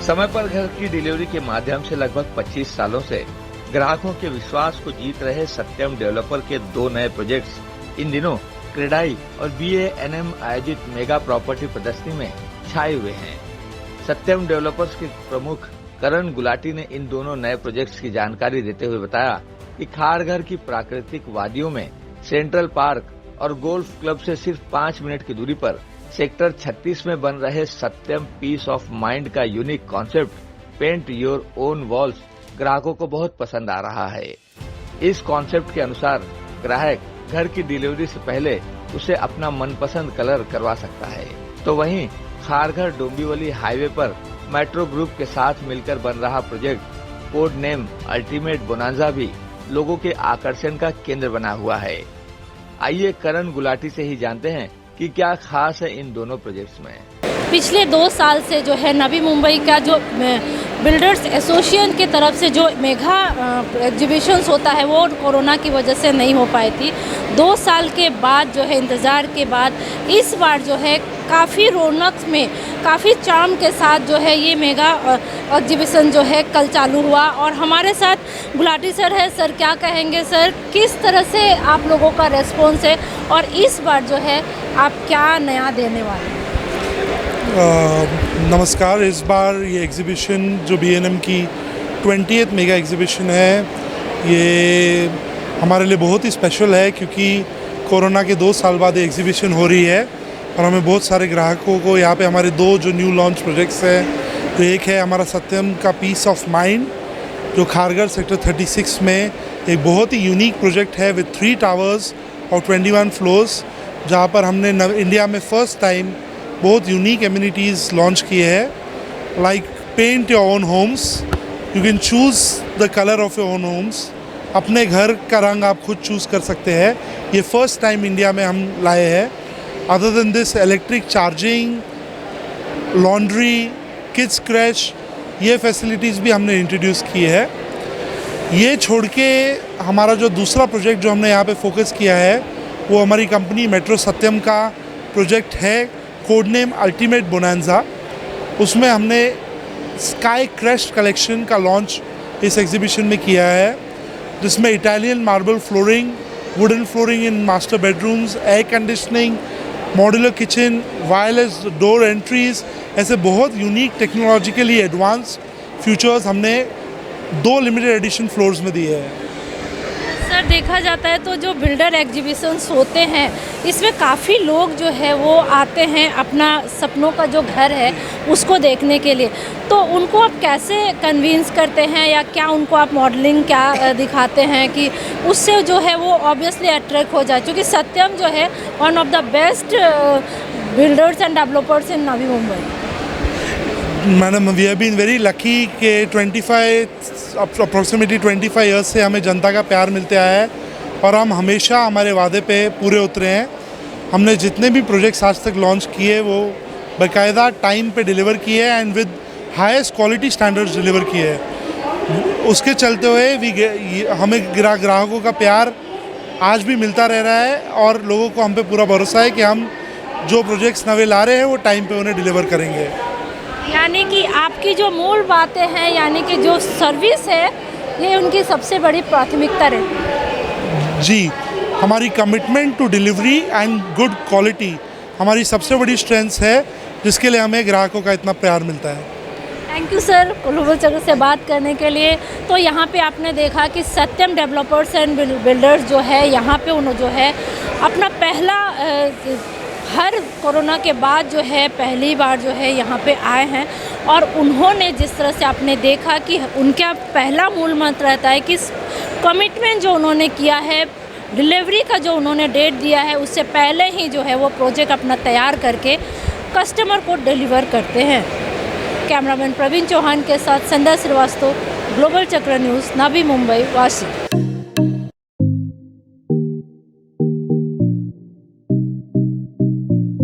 समय पर घर की डिलीवरी के माध्यम से लगभग 25 सालों से ग्राहकों के विश्वास को जीत रहे सत्यम डेवलपर के 2 नए प्रोजेक्ट्स इन दिनों क्रेडाई और BANM आयोजित मेगा प्रॉपर्टी प्रदर्शनी में छाए हुए हैं। सत्यम डेवलपर्स के प्रमुख करण गुलाटी ने इन दोनों नए प्रोजेक्ट्स की जानकारी देते हुए बताया कि खारघर की प्राकृतिक वादियों में सेंट्रल पार्क और गोल्फ क्लब से सिर्फ 5 मिनट की दूरी पर सेक्टर 36 में बन रहे सत्यम पीस ऑफ माइंड का unique concept paint your own walls ग्राहकों को बहुत पसंद आ रहा है। इस कॉन्सेप्ट के अनुसार ग्राहक घर की डिलीवरी से पहले उसे अपना मनपसंद कलर करवा सकता है। तो वहीं खारघर डोंबिवली हाईवे पर मेट्रो ग्रुप के साथ मिलकर बन रहा project code name ultimate bonanza भी लोगों के आकर्षण का केंद्र बना हुआ है। आइए करण गुलाटी से ही जानते हैं कि क्या खास है इन दोनों प्रोजेक्ट्स में। पिछले 2 साल से जो है नवी मुंबई का जो बिल्डर्स एसोसिएशन की तरफ से जो मेगा एग्जीबिशंस होता है वो कोरोना की वजह से नहीं हो पाई थी। 2 साल के बाद जो है इंतज़ार के बाद इस बार जो है काफ़ी रौनक में काफ़ी चार्म के साथ जो है ये मेगा एग्जीबिशन जो है कल चालू हुआ और हमारे साथ गुलाटी सर है। सर क्या कहेंगे सर, किस तरह से आप लोगों का रेस्पॉन्स है और इस बार जो है आप क्या नया देने वाले हैं? नमस्कार। इस बार ये एग्ज़िबिशन जो BANM की 20th मेगा एग्ज़िबिशन है, ये हमारे लिए बहुत ही स्पेशल है क्योंकि कोरोना के 2 साल बाद ये एग्ज़िबिशन हो रही है और हमें बहुत सारे ग्राहकों को यहाँ पे हमारे 2 जो न्यू लॉन्च प्रोजेक्ट्स हैं, तो एक है हमारा सत्यम का पीस ऑफ माइंड जो खारघर सेक्टर 36 में एक बहुत ही यूनिक प्रोजेक्ट है विद 3 टावर्स और 21 फ्लोर्स, जहाँ पर हमने इंडिया में फर्स्ट टाइम बहुत यूनिक एमिनिटीज़ लॉन्च किए हैं। Like paint your own homes, you can choose the colour of your own homes. अपने घर का रंग आप खुद चूज़ कर सकते हैं। ये फर्स्ट टाइम इंडिया में हम लाए हैं। Other than this electric charging, laundry, kids crash, ये फैसिलिटीज़ भी हमने इंट्रोड्यूस की है। ये छोड़ के हमारा जो दूसरा प्रोजेक्ट जो हमने यहाँ पे फोकस किया है वो हमारी कंपनी मेट्रो सत्यम का प्रोजेक्ट है कोड नेम अल्टीमेट बोनांजा। उसमें हमने स्काई क्रेस्ट कलेक्शन का लॉन्च इस एग्जीबिशन में किया है, जिसमें Italian marble flooring, wooden flooring in master bedrooms, air conditioning, modular kitchen, wireless door entries, ऐसे बहुत यूनिक टेक्नोलॉजिकली एडवांस फीचर्स हमने 2 लिमिटेड एडिशन फ्लोर्स में दिए हैं। सर देखा जाता है तो जो बिल्डर एग्जीबिशंस होते हैं इसमें काफ़ी लोग जो है वो आते हैं अपना सपनों का जो घर है उसको देखने के लिए, तो उनको आप कैसे कन्विंस करते हैं या क्या उनको आप मॉडलिंग क्या दिखाते हैं कि उससे जो है वो ऑब्वियसली अट्रैक्ट हो जाए, क्योंकि सत्यम जो है one of the best builders and developers in Navi Mumbai. Madam, we have been very lucky कि अप्रॉक्सीमेटली 25 ईयर्स से हमें जनता का प्यार मिलते आया है और हम हमेशा हमारे वादे पे पूरे उतरे हैं। हमने जितने भी प्रोजेक्ट्स आज तक लॉन्च किए वो बाकायदा टाइम पे डिलीवर किए हैं and with highest quality standards deliver किए हैं। उसके चलते हुए हमें ग्राहकों का प्यार आज भी मिलता रह रहा है और लोगों को हम पे पूरा भरोसा है कि हम जो प्रोजेक्ट्स नए ला रहे हैं वो टाइम पे उन्हें डिलीवर करेंगे। यानी कि आपकी जो मूल बातें हैं, यानी कि जो सर्विस है, ये उनकी सबसे बड़ी प्राथमिकता रहती है। जी, हमारी commitment to delivery and good quality हमारी सबसे बड़ी स्ट्रेंथ है, जिसके लिए हमें ग्राहकों का इतना प्यार मिलता है। थैंक यू सर ग्लोबल चक्र से बात करने के लिए। तो यहाँ पे आपने देखा कि सत्यम डेवलपर्स एंड बिल्डर्स जो है यहाँ पे उन्होंने जो है अपना पहला हर कोरोना के बाद जो है पहली बार जो है यहाँ पे आए हैं और उन्होंने जिस तरह से आपने देखा कि उनका पहला मूल मंत्र रहता है कि कमिटमेंट जो उन्होंने किया है, डिलीवरी का जो उन्होंने डेट दिया है उससे पहले ही जो है वो प्रोजेक्ट अपना तैयार करके कस्टमर को डिलीवर करते हैं। कैमरामैन प्रवीण चौहान के साथ संध्या श्रीवास्तव, ग्लोबल चक्र न्यूज़, नवी मुंबई, वाशी।